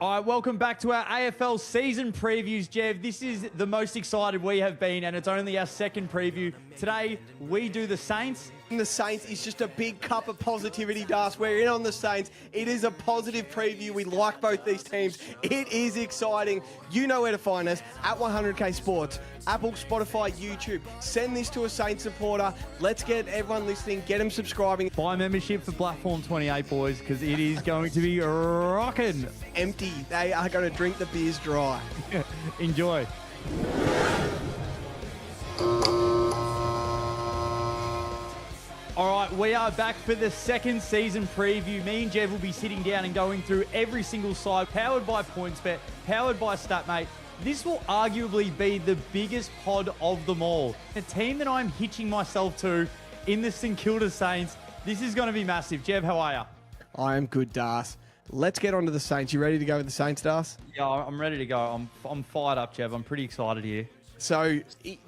All right, welcome back to our AFL season previews, Jev. This is the most excited we have been, and it's only our second preview. Today, we do the Saints. The Saints is just a big cup of positivity, Das. We're in on the Saints. It is a positive preview. We like both these teams. It is exciting. You know where to find us, at 100K Sports, Apple, Spotify, YouTube. Send this to a Saints supporter. Let's get everyone listening. Get them subscribing. Buy membership for Platform 28, boys, because it is going to be rocking. Empty. They are going to drink the beers dry. Enjoy. All right, we are back for the second season preview. Me and Jev will be sitting down and going through every single side, powered by PointsBet, powered by StatMate. This will arguably be the biggest pod of them all. A team that I'm hitching myself to in the St Kilda Saints. This is going to be massive. Jev, how are you? I am good, Das. Let's get on to the Saints. You ready to go with the Saints, Das? Yeah, I'm ready to go. I'm fired up, Jev. I'm pretty excited here. So,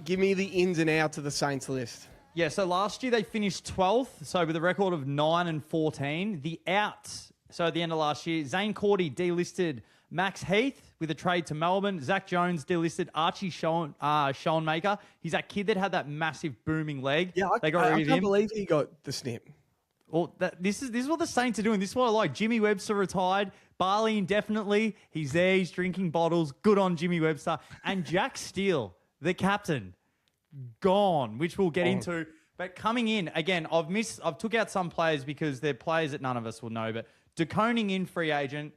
give me the ins and outs of the Saints list. Yeah, so last year they finished 12th, so with a record of 9-14. The outs, so at the end of last year, Zane Cordy delisted Max Heath with a trade to Melbourne. Zach Jones delisted Archie Schoenmaker. He's that kid that had that massive booming leg. Yeah, I can't believe he got the snip. Well, this is what the Saints are doing. This is what I like. Jimmy Webster retired. Barley indefinitely. He's there. He's drinking bottles. Good on Jimmy Webster. And Jack Steele, the captain, gone, which we'll get into. But coming in, again, I've took out some players because they're players that none of us will know. But DeConing in free agent,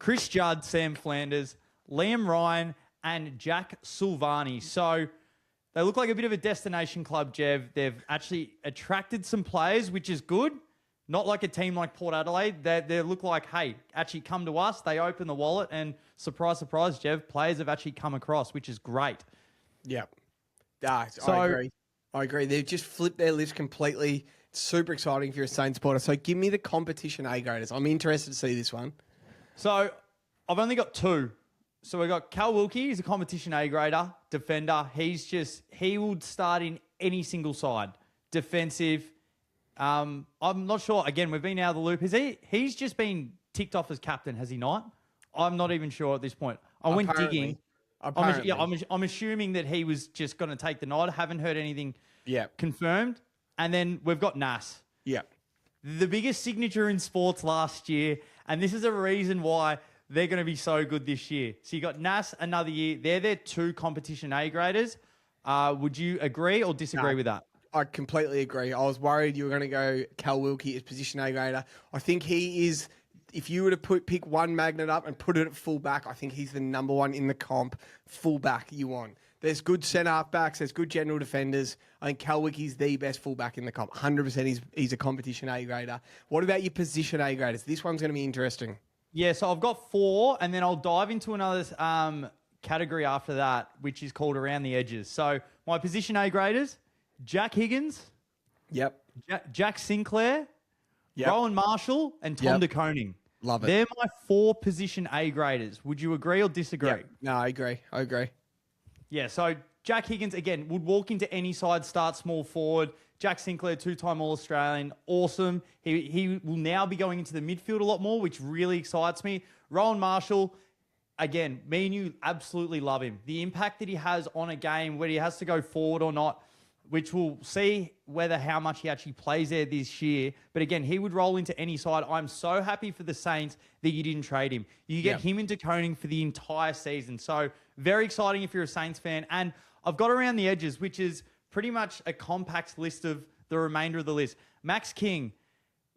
Chris Judd, Sam Flanders, Liam Ryan, and Jack Silvani. So they look like a bit of a destination club, Jev. They've actually attracted some players, which is good. Not like a team like Port Adelaide. They look like, hey, actually come to us. They open the wallet and surprise, surprise, Jev, players have actually come across, which is great. Yep. I agree. They've just flipped their list completely. It's super exciting if you're a Saints supporter. So give me the competition A graders. I'm interested to see this one. So I've only got two. So we've got Cal Wilkie. He's a competition A grader, defender. He would start in any single side. Defensive. I'm not sure. Again, we've been out of the loop. He's just been ticked off as captain, has he not? I'm not even sure at this point. I went digging. I'm assuming that he was just going to take the nod. I haven't heard anything confirmed. And then we've got Nas. Yeah. The biggest signature in sports last year. And this is a reason why they're going to be so good this year. So you got Nas another year. They're their two competition A graders. Would you agree or disagree with that? I completely agree. I was worried you were going to go Cal Wilkie as position A grader. I think he is, if you were to pick one magnet up and put it at full back, I think he's the number one in the comp full back you want. There's good centre backs, there's good general defenders. I think Cal Wilkie's the best full back in the comp. 100% he's a competition A grader. What about your position A graders? This one's going to be interesting. Yeah, so I've got four, and then I'll dive into another category after that, which is called around the edges. So my position A graders, Jack Higgins. Yep. Jack Sinclair. Yep. Rowan Marshall and Tom DeConing. Love it. They're my four position A graders. Would you agree or disagree? Yep. No, I agree. Yeah, so Jack Higgins, again, would walk into any side, start small forward. Jack Sinclair, two-time All-Australian, awesome. He will now be going into the midfield a lot more, which really excites me. Rowan Marshall, again, me and you absolutely love him. The impact that he has on a game, whether he has to go forward or not, which we'll see how much he actually plays there this year. But again, he would roll into any side. I'm so happy for the Saints that you didn't trade him. You get him into DeConing for the entire season. So very exciting if you're a Saints fan. And I've got around the edges, which is pretty much a compact list of the remainder of the list. Max King,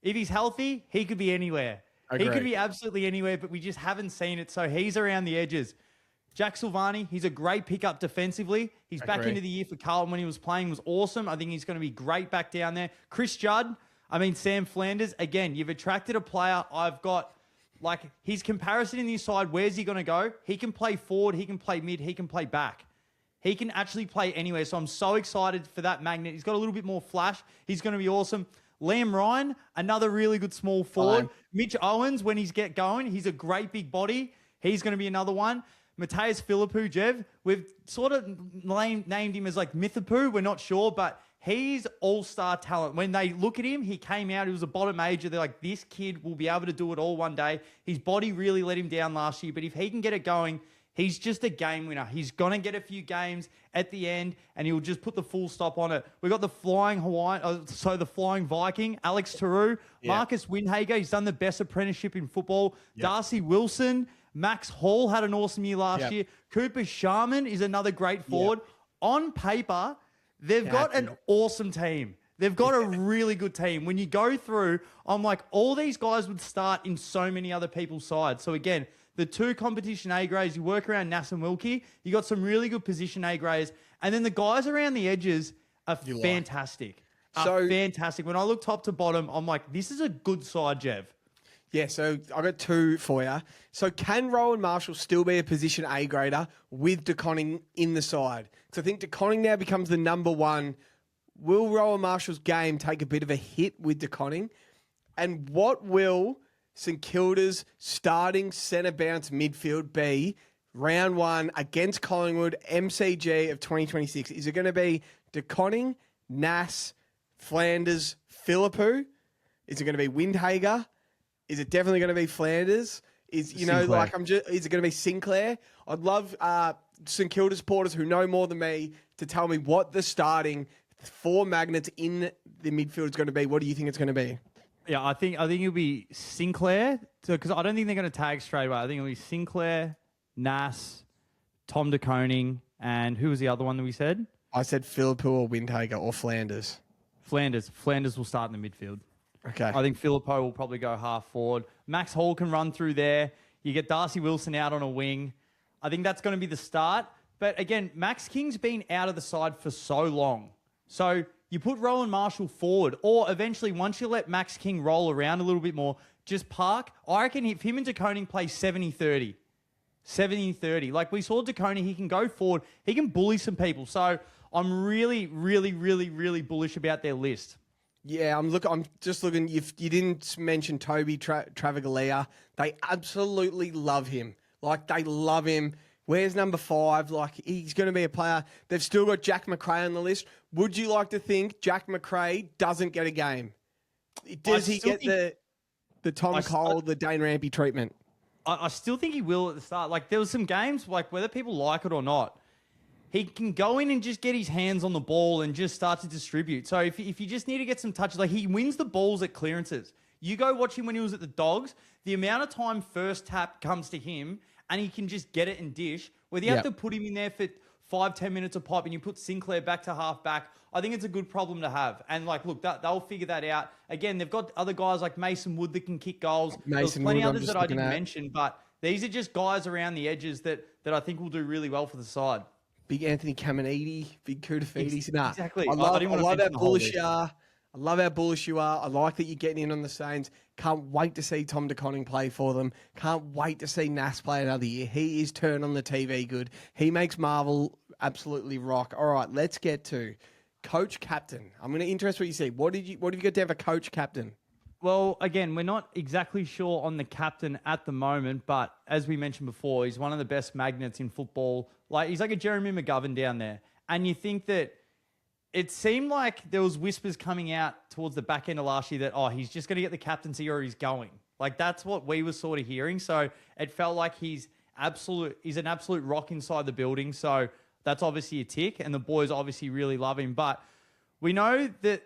if he's healthy, he could be anywhere. He could be absolutely anywhere, but we just haven't seen it. So he's around the edges. Jack Silvani, he's a great pickup defensively. He's back into the year for Carlton when he was playing, was awesome. I think he's going to be great back down there. Chris Judd, Sam Flanders, again, you've attracted a player. I've got, his comparison in this side, where's he going to go? He can play forward, he can play mid, he can play back. He can actually play anywhere, so I'm so excited for that magnet. He's got a little bit more flash. He's going to be awesome. Liam Ryan, another really good small forward. Mitch Owens, when he's get going, he's a great big body. He's going to be another one. Mateus Philippou, Jev, we've sort of named him as Mythopoo. We're not sure, but He's all-star talent. When they look at him, he came out, he was a bottom major. They're like, this kid will be able to do it all one day. His body really let him down last year, but if he can get it going, he's just a game winner. He's going to get a few games at the end, and he'll just put the full stop on it. We've got the flying the flying Viking, Alex Taru, Marcus Windhager. He's done the best apprenticeship in football. Darcy Wilson, Max Hall had an awesome year last year. Cooper Sharman is another great forward. On paper, they've got an awesome team. They've got a really good team. When you go through, I'm like, all these guys would start in so many other people's sides. So again, the 2 competition A grades, you work around Nass and Wilkie, you got some really good position A grades. And then the guys around the edges are fantastic. Fantastic. When I look top to bottom, I'm like, this is a good side, Jev. Yeah, so I got 2 for you. So can Rowan Marshall still be a position A grader with DeConning in the side? Because I think DeConning now becomes the number 1. Will Rowan Marshall's game take a bit of a hit with DeConning? And what will St Kilda's starting centre bounce midfield be round 1 against Collingwood MCG of 2026? Is it going to be DeConning, Nass, Flanders, Philippou? Is it going to be Windhager? Is it definitely going to be Flanders? Is it going to be Sinclair? I'd love St Kilda supporters who know more than me to tell me what the starting 4 magnets in the midfield is going to be. What do you think it's going to be? Yeah, I think it'll be Sinclair, because I don't think they're going to tag straight away. I think it'll be Sinclair, Nass, Tom DeConing, and who was the other one that we said? I said Philippou or Windhager or Flanders. Flanders will start in the midfield. Okay. I think Philippou will probably go half forward. Max Hall can run through there. You get Darcy Wilson out on a wing. I think that's going to be the start. But again, Max King's been out of the side for so long. So you put Rowan Marshall forward, or eventually once you let Max King roll around a little bit more, just park. I reckon if him and DeConing play 70-30, 70-30, like we saw DeConing, he can go forward. He can bully some people. So I'm really, really, really, really bullish about their list. Yeah, I'm just looking. You didn't mention Toby Travaglia. They absolutely love him. Like, they love him. Where's number 5? Like, he's going to be a player. They've still got Jack McRae on the list. Would you like to think Jack McRae doesn't get a game? Does he get the Tom Cole, the Dane Rampy treatment? I still think he will at the start. Like, there was some games, like, whether people like it or not, he can go in and just get his hands on the ball and just start to distribute. So if you just need to get some touches, like, he wins the balls at clearances. You go watch him when he was at the Dogs, the amount of time first tap comes to him and he can just get it and dish. Whether you have to put him in there for 5-10 minutes a pop and you put Sinclair back to half back, I think it's a good problem to have. And like, look, they'll figure that out. Again, they've got other guys like Mason Wood that can kick goals. There's plenty others that I didn't mention, but these are just guys around the edges that I think will do really well for the side. Big Anthony Caminiti, big Koutafidis. Exactly. I love how bullish you are. I love how bullish you are. I like that you're getting in on the Saints. Can't wait to see Tom DeConning play for them. Can't wait to see Nass play another year. He is turned on the TV good. He makes Marvel absolutely rock. All right, let's get to coach captain. I'm going to interest what you see. What have you got to have a coach captain? Well, again, we're not exactly sure on the captain at the moment, but as we mentioned before, he's one of the best magnets in football. Like, he's like a Jeremy McGovern down there. And you think that it seemed like there was whispers coming out towards the back end of last year that, he's just going to get the captaincy or he's going. Like, that's what we were sort of hearing. So it felt like he's an absolute rock inside the building. So that's obviously a tick, and the boys obviously really love him. But we know that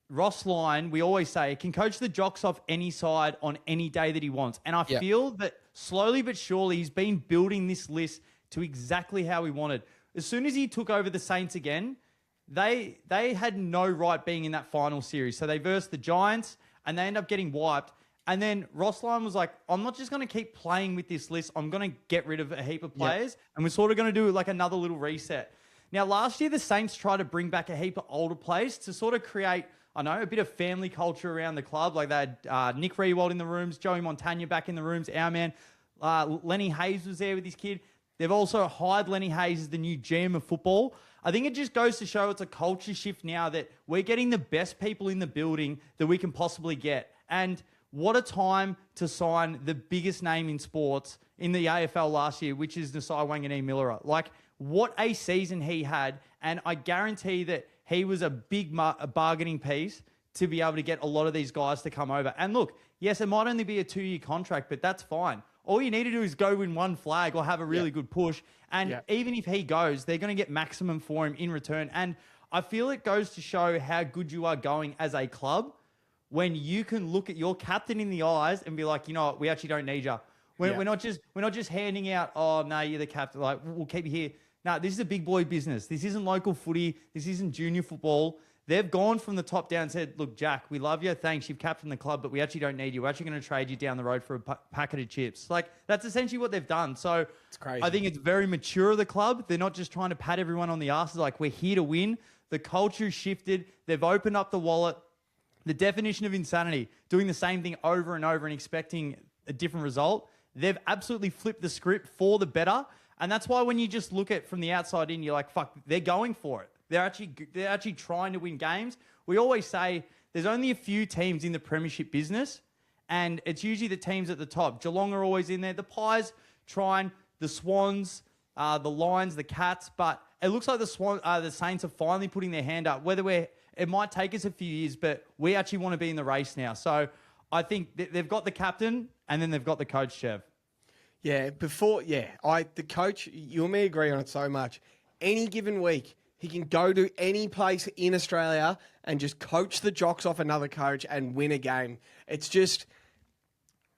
Ross Lyon, we always say, can coach the Jocks off any side on any day that he wants. And I feel that slowly but surely he's been building this list to exactly how he wanted. As soon as he took over the Saints again, they had no right being in that final series. So they versed the Giants and they end up getting wiped. And then Ross Lyon was like, I'm not just going to keep playing with this list. I'm going to get rid of a heap of players. And we're sort of going to do like another little reset. Now, last year, the Saints tried to bring back a heap of older players to sort of create, a bit of family culture around the club. Like they had Nick Riewoldt in the rooms, Joey Montagna back in the rooms, our man. Lenny Hayes was there with his kid. They've also hired Lenny Hayes as the new GM of football. I think it just goes to show it's a culture shift now that we're getting the best people in the building that we can possibly get. And what a time to sign the biggest name in sports in the AFL last year, which is Nasai Wanganeen-Miller. Like, what a season he had. And I guarantee that he was a big a bargaining piece to be able to get a lot of these guys to come over. And look, yes, it might only be a 2-year contract, but that's fine. All you need to do is go win one flag or have a really good push. And even if he goes, they're going to get maximum for him in return. And I feel it goes to show how good you are going as a club when you can look at your captain in the eyes and be like, you know what, we actually don't need you. We're not just handing out, oh, no, you're the captain. Like, we'll keep you here. No, this is a big boy business. This isn't local footy. This isn't junior football. They've gone from the top down and said, look, Jack, we love you. Thanks. You've captained the club, but we actually don't need you. We're actually going to trade you down the road for a packet of chips. Like, that's essentially what they've done. So it's crazy. I think it's very mature of the club. They're not just trying to pat everyone on the arse. Like, we're here to win. The culture's shifted. They've opened up the wallet. The definition of insanity, doing the same thing over and over and expecting a different result. They've absolutely flipped the script for the better. And that's why when you just look at from the outside in, you're like, fuck, they're going for it. They're actually trying to win games. We always say there's only a few teams in the premiership business, and it's usually the teams at the top. Geelong are always in there. The Pies trying, the Swans, the Lions, the Cats, but it looks like the Saints are finally putting their hand up. It might take us a few years, but we actually want to be in the race now. So I think they've got the captain, and then they've got the coach, Jev. Yeah, the coach, you and me agree on it so much. Any given week, he can go to any place in Australia and just coach the jocks off another coach and win a game. It's just,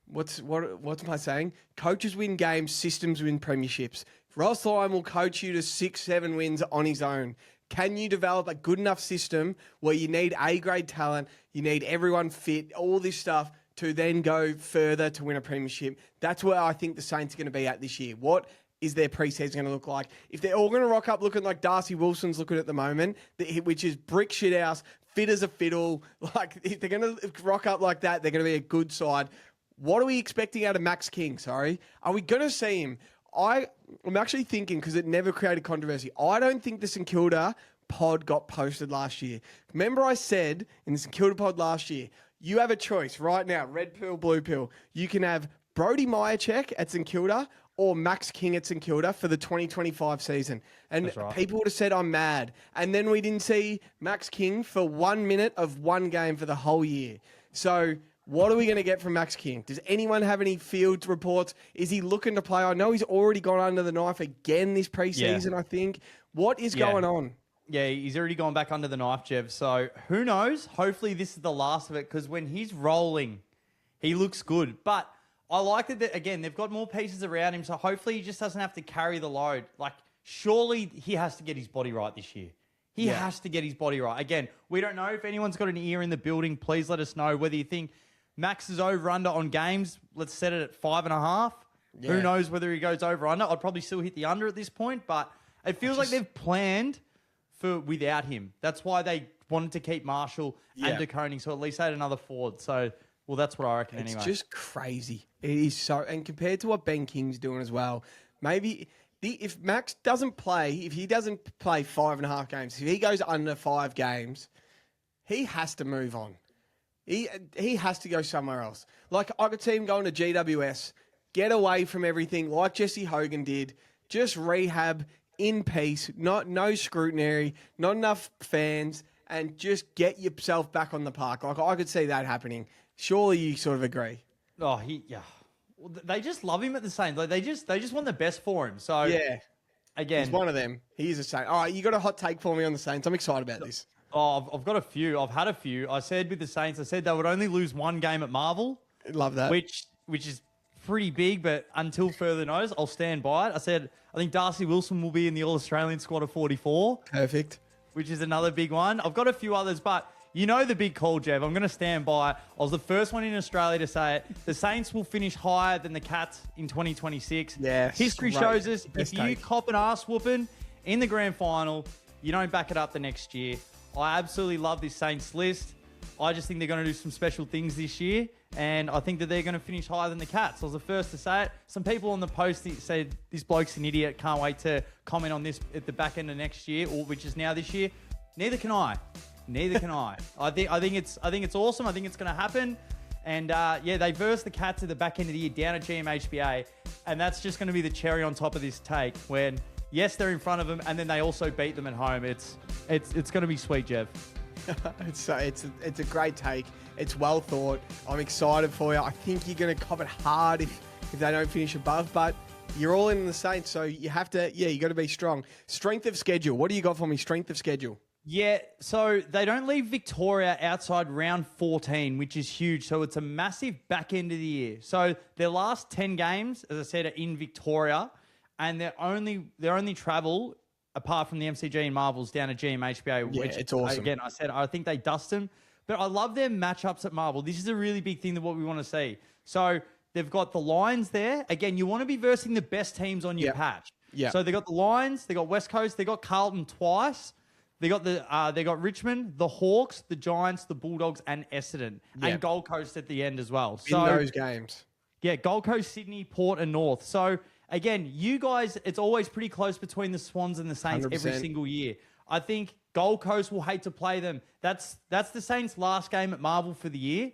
what's am I saying? Coaches win games, systems win premierships. Ross Lyon will coach you to 6-7 wins on his own. Can you develop a good enough system where you need A-grade talent, you need everyone fit, all this stuff, to then go further to win a premiership? That's where I think the Saints are going to be at this year. What is their pre-season going to look like? If they're all going to rock up looking like Darcy Wilson's looking at the moment, which is brick shit house, fit as a fiddle, like if they're going to rock up like that, they're going to be a good side. What are we expecting out of Max King? Are we going to see him? I'm actually thinking, because it never created controversy, I don't think the St Kilda pod got posted last year. Remember I said in the St Kilda pod last year, you have a choice right now, red pill, blue pill. You can have Brody Myercheck at St Kilda or Max King at St Kilda for the 2025 season. And people would have said I'm mad. And then we didn't see Max King for 1 minute of one game for the whole year. So what are we going to get from Max King? Does anyone have any field reports? Is he looking to play? I know he's already gone under the knife again this preseason, I think. What is going on? Yeah, he's already gone back under the knife, Jev. So who knows? Hopefully this is the last of it, because when he's rolling, he looks good. But I like it that, again, they've got more pieces around him, so hopefully he just doesn't have to carry the load. Like, surely he has to get his body right this year. He has to get his body right. Again, we don't know if anyone's got an ear in the building. Please let us know whether you think Max is over-under on games. Let's set it at 5.5. Yeah. Who knows whether he goes over-under. I'd probably still hit the under at this point, but it feels like they've planned for without him. That's why they wanted to keep Marshall and De Koning, so at least they had another forward. So, well, that's what I reckon anyway. It's just crazy. It is so... And compared to what Ben King's doing as well, maybe... If Max doesn't play, if he doesn't play 5.5 games, if he goes under 5 games, he has to move on. He has to go somewhere else. Like, I could see him going to GWS, get away from everything like Jesse Hogan did, just rehab in peace, no scrutiny, not enough fans, and just get yourself back on the park. Like, I could see that happening. Surely you sort of agree. Oh, Well, they just love him at the Saints. Like, they just want the best for him. So yeah, again, he's one of them. He is a Saint. All right, you got a hot take for me on the Saints? I'm excited about this. Oh, I've got a few. I've had a few. I said with the Saints, they would only lose one game at Marvel. Love that. Which is pretty big, but until further notice, I'll stand by it. I said I think Darcy Wilson will be in the All-Australian squad of 44. Perfect. Which is another big one. I've got a few others, but you know the big call, Jev. I'm going to stand by it. I was the first one in Australia to say it. The Saints will finish higher than the Cats in 2026. Yes. History shows us if you cop an ass whooping in the grand final, you don't back it up the next year. I absolutely love this Saints list. I just think they're going to do some special things this year, and I think that they're going to finish higher than the Cats. I was the first to say it. Some people on the post said, this bloke's an idiot, can't wait to comment on this at the back end of next year, or which is now this year. Neither can I. I think it's awesome. I think it's going to happen. And they verse the Cats at the back end of the year down at GMHBA, and that's just going to be the cherry on top of this take when, yes, they're in front of them, and then they also beat them at home. It's It's going to be sweet, Jev. It's a great take. It's well thought. I'm excited for you. I think you're going to cop it hard if they don't finish above, but you're all in the Saints, so you have to, you got to be strong. Strength of schedule. What do you got for me? Strength of schedule. Yeah, so they don't leave Victoria outside round 14, which is huge. So it's a massive back end of the year. So their last 10 games, as I said, are in Victoria, and their only travel, apart from the MCG and Marvels, down to GMHBA, which it's awesome. Again, I think they dust them. But I love their matchups at Marvel. This is a really big thing that what we want to see. So they've got the Lions there. Again, you want to be versing the best teams on your patch. Yeah. So they got the Lions, they got West Coast, they got Carlton twice. They got Richmond, the Hawks, the Giants, the Bulldogs, and Essendon, and Gold Coast at the end as well. In those games, Gold Coast, Sydney, Port, and North. So again, you guys, it's always pretty close between the Swans and the Saints 100%. every single year. I think Gold Coast will hate to play them. That's the Saints' last game at Marvel for the year.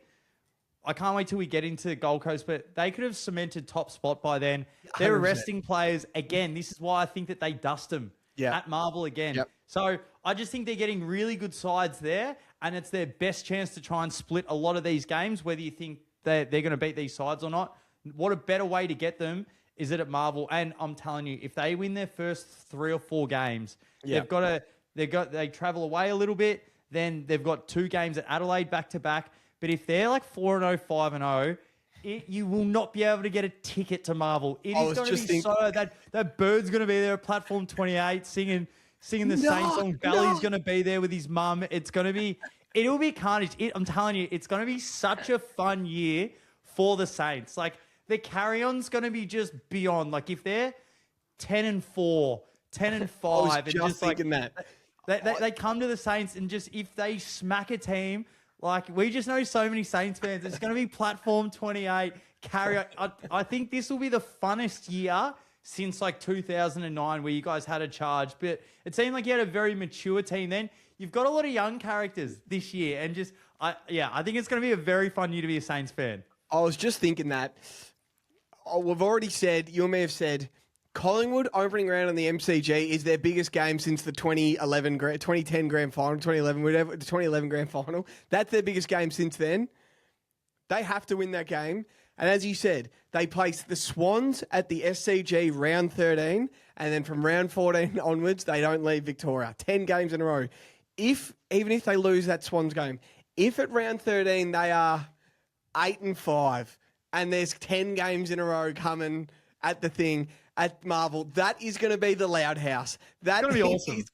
I can't wait till we get into Gold Coast, but they could have cemented top spot by then. They're 100%. resting players again. This is why I think that they dust them at Marvel again. Yep. So I just think they're getting really good sides there, and it's their best chance to try and split a lot of these games, whether you think they're going to beat these sides or not. What a better way to get them is it at Marvel. And I'm telling you, if they win their first 3 or 4 games, they travel away a little bit, then they've got 2 games at Adelaide back-to-back. But if they're like 4-0, 5-0, you will not be able to get a ticket to Marvel. It is going to be so... That bird's going to be there at Platform 28 singing the Saints song. Bally's going to be there with his mum. It'll be carnage. I'm telling you, it's going to be such a fun year for the Saints. Like, the carry-on's going to be just beyond. Like, if they're 10-4, 10-5... and just thinking that. They come to the Saints and just, if they smack a team... Like, we just know so many Saints fans. It's going to be Platform 28, carry. I think this will be the funnest year since, like, 2009, where you guys had a charge. But it seemed like you had a very mature team then. You've got a lot of young characters this year. And just, I think it's going to be a very fun year to be a Saints fan. I was just thinking that. We've already said, you may have said, Collingwood opening round on the MCG is their biggest game since the 2010 grand final, 2011, whatever, the 2011 grand final. That's their biggest game since then. They have to win that game. And as you said, they place the Swans at the SCG round 13, and then from round 14 onwards, they don't leave Victoria. 10 games in a row. Even if they lose that Swans game, if at round 13 they are 8-5, and there's 10 games in a row coming at the thing, at Marvel, that is going to be the Loud House. That's going to be awesome.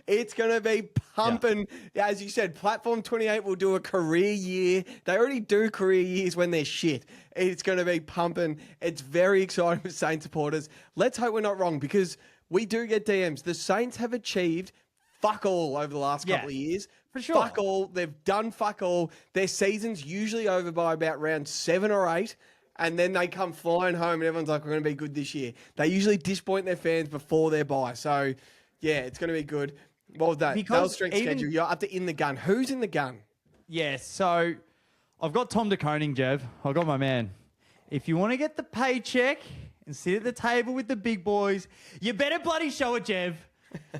It's going to be pumping. Yeah. As you said, Platform 28 will do a career year. They already do career years when they're shit. It's going to be pumping. It's very exciting for Saints supporters. Let's hope we're not wrong, because we do get DMs. The Saints have achieved fuck all over the last couple of years. For sure. Fuck all. They've done fuck all. Their season's usually over by about round 7 or 8. And then they come flying home and everyone's like, we're going to be good this year. They usually disappoint their fans before their bye. So, yeah, it's going to be good. Well done. They'll strength schedule. You're up to in the gun. Who's in the gun? Yeah, so I've got Tom de Koning, Jev. I've got my man. If you want to get the paycheck and sit at the table with the big boys, you better bloody show it, Jev.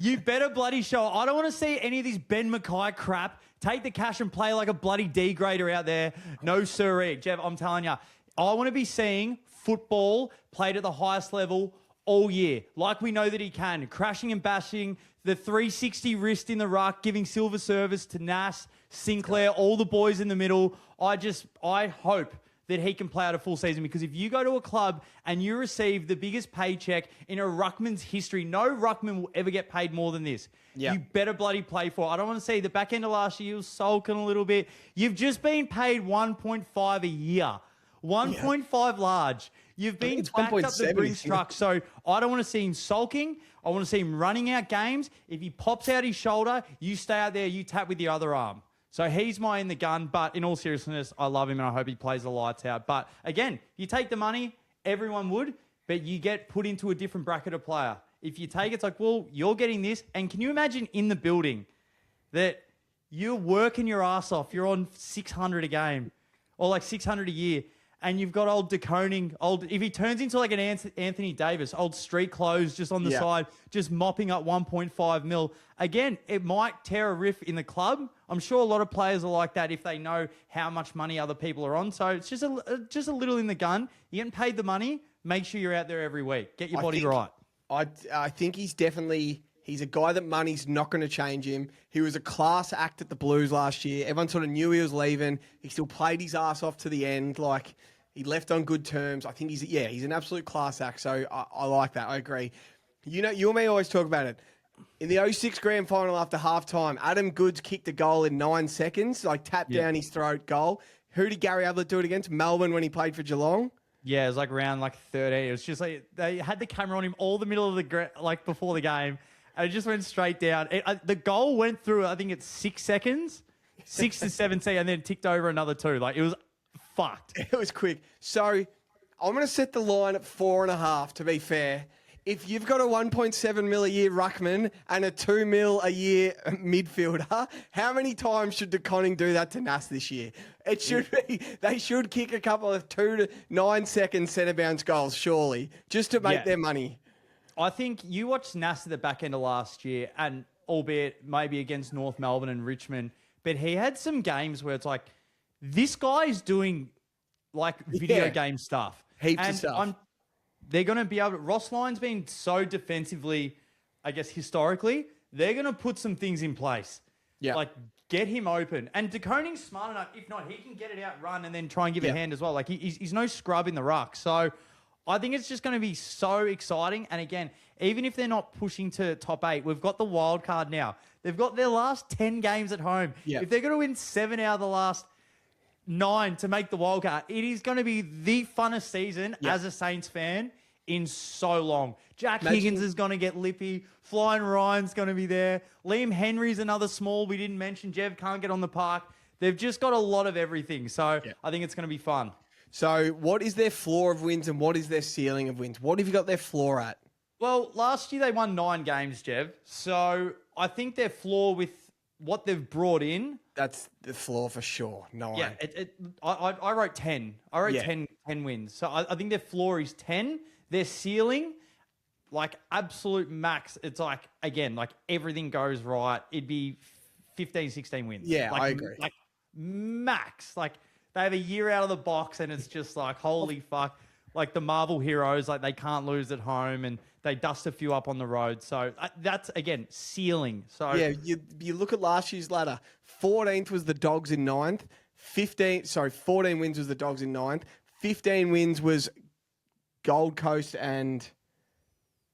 You better bloody show it. I don't want to see any of this Ben Mackay crap. Take the cash and play like a bloody D-grader out there. No siree. Jev, I'm telling you. I want to be seeing football played at the highest level all year, like we know that he can. Crashing and bashing, the 360 wrist in the ruck, giving silver service to Nass, Sinclair, all the boys in the middle. I hope that he can play out a full season, because if you go to a club and you receive the biggest paycheck in a ruckman's history, no ruckman will ever get paid more than this. Yep. You better bloody play for it. I don't want to see the back end of last year, you were sulking a little bit. You've just been paid 1.5 a year. 1.5 large. You've been backed up the Brings truck. So I don't want to see him sulking. I want to see him running out games. If he pops out his shoulder, you stay out there, you tap with your other arm. So he's my in the gun. But in all seriousness, I love him and I hope he plays the lights out. But again, you take the money, everyone would, but you get put into a different bracket of player. If you take it, it's like, well, you're getting this. And can you imagine in the building that you're working your ass off, you're on 600 a game or like 600 a year, And you've got old DeConing, if he turns into like an Anthony Davis, old street clothes just on the side, just mopping up 1.5 mil. Again, it might tear a riff in the club. I'm sure a lot of players are like that if they know how much money other people are on. So it's just a little in the gun. You're getting paid the money. Make sure you're out there every week. Get your body right. I think he's a guy that money's not going to change him. He was a class act at the Blues last year. Everyone sort of knew he was leaving. He still played his ass off to the end. Like, he left on good terms. I think he's an absolute class act. So I like that. I agree. You know, you and me always talk about it. In the 06 grand final after halftime, Adam Goodes kicked a goal in 9 seconds, like tapped down his throat goal. Who did Gary Ablett do it against? Melbourne when he played for Geelong? Yeah, it was like round 13. It was just like they had the camera on him all the middle of the before the game, and it just went straight down. The goal went through, I think it's 6 seconds, 6 to 7 seconds, and then ticked over another 2. Like, it was fucked. It was quick. So I'm going to set the line at 4.5. To be fair, if you've got a 1.7 mil a year ruckman and a 2 mil a year midfielder, how many times should DeConning do that to Nas this year? It should be, they should kick a couple of 2 to 9 second centre bounce goals, surely, just to make their money. I think you watched Nas at the back end of last year, and albeit maybe against North Melbourne and Richmond, but he had some games where it's like, this guy is doing like video game stuff. Heaps of stuff. They're going to be able to... Ross Lyon's been so defensively, I guess, historically, they're going to put some things in place. Yeah. Like, get him open. And DeConing's smart enough. If not, he can get it out, run, and then try and give a hand as well. Like, he's no scrub in the ruck. So I think it's just going to be so exciting. And again, even if they're not pushing to top 8, we've got the wild card now. They've got their last 10 games at home. Yeah. If they're going to win 7 out of the last 9 to make the wild card, it is going to be the funnest season as a Saints fan in so long. Jack Higgins is going to get lippy. Flying Ryan's going to be there. Liam Henry's another small we didn't mention. Jev can't get on the park. They've just got a lot of everything. So I think it's going to be fun. So what is their floor of wins and what is their ceiling of wins? What have you got their floor at? Well, last year they won 9 games, Jev. So I think their floor with what they've brought in... That's the floor for sure. 9. Yeah, I wrote 10. I wrote 10 wins. So I think their floor is 10. Their ceiling, like absolute max, it's like, again, like everything goes right. It'd be 15, 16 wins. Yeah, like, I agree. Like max. Like they have a year out of the box and it's just like, holy fuck. Like the Marvel heroes, like they can't lose at home and they dust a few up on the road. So that's, again, ceiling. So yeah, you look at last year's ladder. 14th was the Dogs in 9th. 14 wins was the Dogs in 9th. 15 wins was Gold Coast and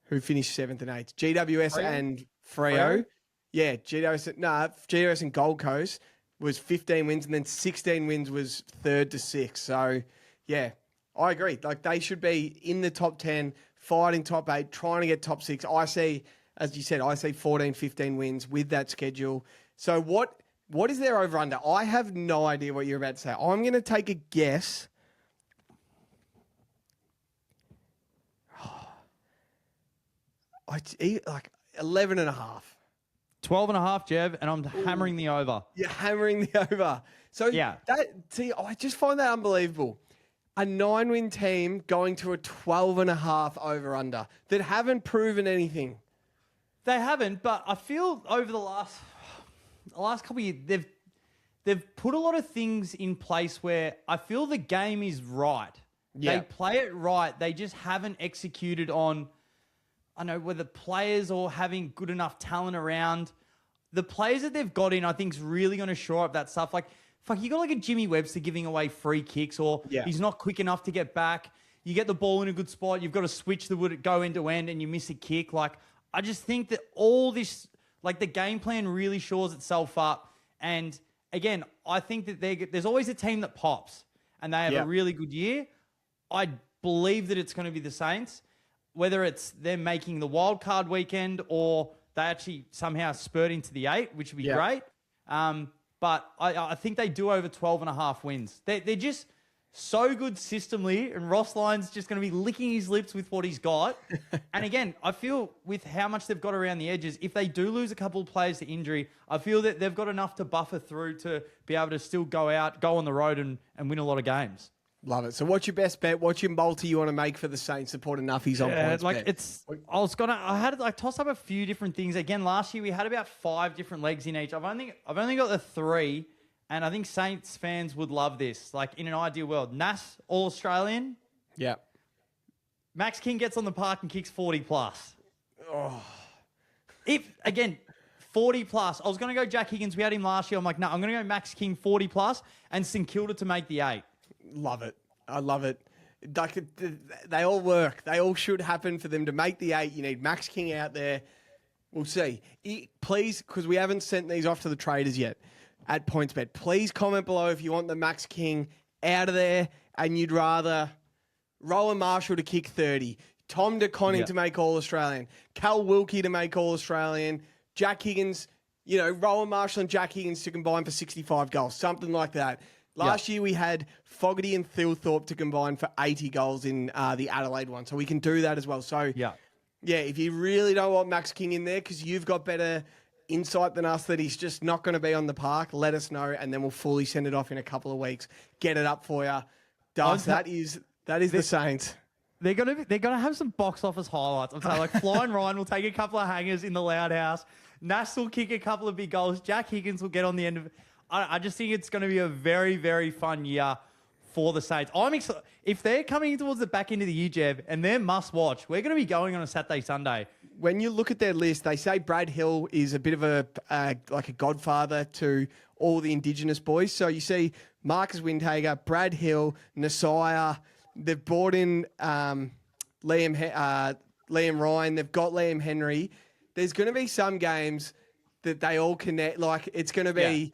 who finished 7th and 8th? GWS and Freo. Yeah, GWS and Gold Coast was 15 wins and then 16 wins was 3rd to 6th. So, yeah, I agree. Like they should be in the top 10, fighting top 8, trying to get top 6. I see, as you said, 14, 15 wins with that schedule. So what is their over-under? I have no idea what you're about to say. I'm going to take a guess. Like 11 and a half. 12 and a half, Jev, and I'm hammering the over. You're hammering the over. So I just find that unbelievable. A 9-win team going to a 12 and a half over-under that haven't proven anything. They haven't, but I feel over the last couple of years, they've put a lot of things in place where I feel the game is right. Yeah. They play it right. They just haven't executed on... I know whether players or having good enough talent around. The players that they've got in, I think, is really going to shore up that stuff. Like, fuck, you got like a Jimmy Webster giving away free kicks or he's not quick enough to get back. You get the ball in a good spot. You've got to switch that would go end to end and you miss a kick. Like, I just think that all this, like the game plan really shores itself up. And again, I think that there's always a team that pops and they have a really good year. I believe that it's going to be the Saints. Whether it's them making the wild card weekend or they actually somehow spurt into the 8, which would be great. But I think they do over 12 and a half wins. They're just so good systemly, and Ross Lyon's just going to be licking his lips with what he's got. And again, I feel with how much they've got around the edges, if they do lose a couple of players to injury, I feel that they've got enough to buffer through to be able to still go on the road and win a lot of games. Love it. So what's your best bet? What's your multi you want to make for the Saints support enoughies on points like bet? I had like toss up a few different things. Again, last year we had about 5 different legs in each. I've only got the 3, and I think Saints fans would love this. Like in an ideal world, Nas All Australian. Yeah. Max King gets on the park and kicks 40 plus. Oh. If again 40 plus, I was going to go Jack Higgins. We had him last year. I'm like, no, I'm going to go Max King 40 plus and St Kilda to make the 8. Love it. I love it. Like, they all work. They all should happen for them to make the 8. You need Max King out there. We'll see. Please, because we haven't sent these off to the traders yet at PointsBet. Please comment below if you want the Max King out of there and you'd rather Rowan Marshall to kick 30, Tom De Koning to make All-Australian, Cal Wilkie to make All-Australian, Jack Higgins, Rowan Marshall and Jack Higgins to combine for 65 goals, something like that. Last year we had Fogarty and Thilthorpe to combine for 80 goals in the Adelaide one. So we can do that as well. So, if you really don't want Max King in there because you've got better insight than us that he's just not going to be on the park, let us know and then we'll fully send it off in a couple of weeks. Get it up for you. Dust, that is the Saints. They're gonna have some box office highlights. I'm saying like Flying Ryan will take a couple of hangers in the Loud House. Nass will kick a couple of big goals. Jack Higgins will get on the end of it. I just think it's going to be a very, very fun year for the Saints. I'm excited. If they're coming towards the back end of the year, Jev, and they're must watch, we're going to be going on a Saturday, Sunday. When you look at their list, they say Brad Hill is a bit of a godfather to all the Indigenous boys. So you see Marcus Windhager, Brad Hill, Nasiah. They've brought in Liam Ryan. They've got Liam Henry. There's going to be some games that they all connect. Like it's going to be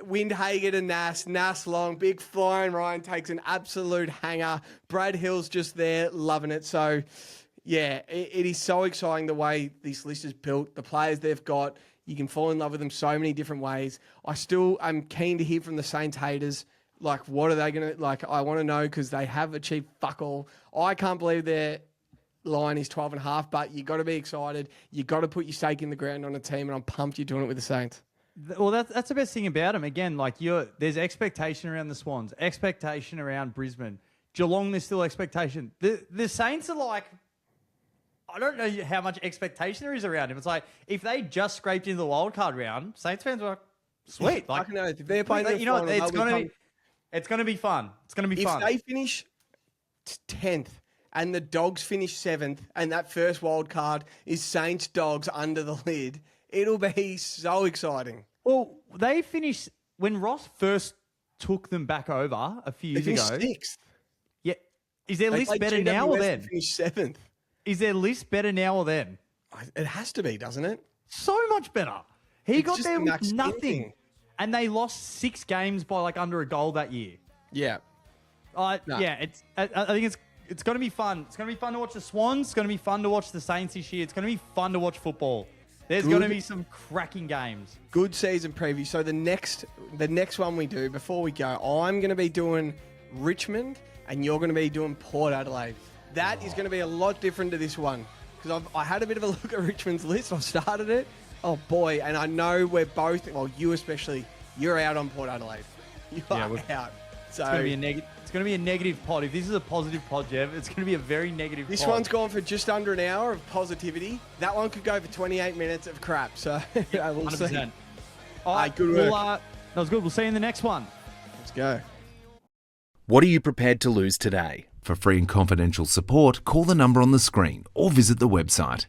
Windhager to Nas long, big Flying Ryan takes an absolute hanger. Brad Hill's just there loving it. So, it is so exciting the way this list is built, the players they've got. You can fall in love with them so many different ways. I'm keen to hear from the Saints haters. Like, what are they going to, I want to know because they have achieved fuck all. I can't believe their line is 12.5, but you got to be excited. You got to put your stake in the ground on a team, and I'm pumped you're doing it with the Saints. Well, that's the best thing about them. Again, there's expectation around the Swans, expectation around Brisbane. Geelong, there's still expectation. The Saints are like, I don't know how much expectation there is around him. It's like, if they just scraped into the wildcard round, Saints fans are like, sweet. I can know. If they're playing it's going to be fun. It's going to be fun. If they finish 10th and the Dogs finish 7th and that first wild card is Saints Dogs under the lid, it'll be so exciting. Well, they finished when Ross first took them back over a few years ago. They finished 6th. Yeah. Is their list better now or then? Finished 7th. Is their list better now or then? It has to be, doesn't it? So much better. He got there with nothing. And they lost 6 games by under a goal that year. Yeah. Yeah, I think it's going to be fun. It's going to be fun to watch the Swans. It's going to be fun to watch the Saints this year. It's going to be fun to watch football. There's going to be some cracking games. Good season preview. So the next one we do, before we go, I'm going to be doing Richmond and you're going to be doing Port Adelaide. That is going to be a lot different to this one because I had a bit of a look at Richmond's list. I've started it. Oh, boy. And I know we're both, well, you especially, you're out on Port Adelaide. You are out. So it's going to be a negative pod. If this is a positive pod, Jev, it's going to be a very negative pod. This one's gone for just under an hour of positivity. That one could go for 28 minutes of crap. So we'll 100%. See. All right, good work. That was good. We'll see you in the next one. Let's go. What are you prepared to lose today? For free and confidential support, call the number on the screen or visit the website.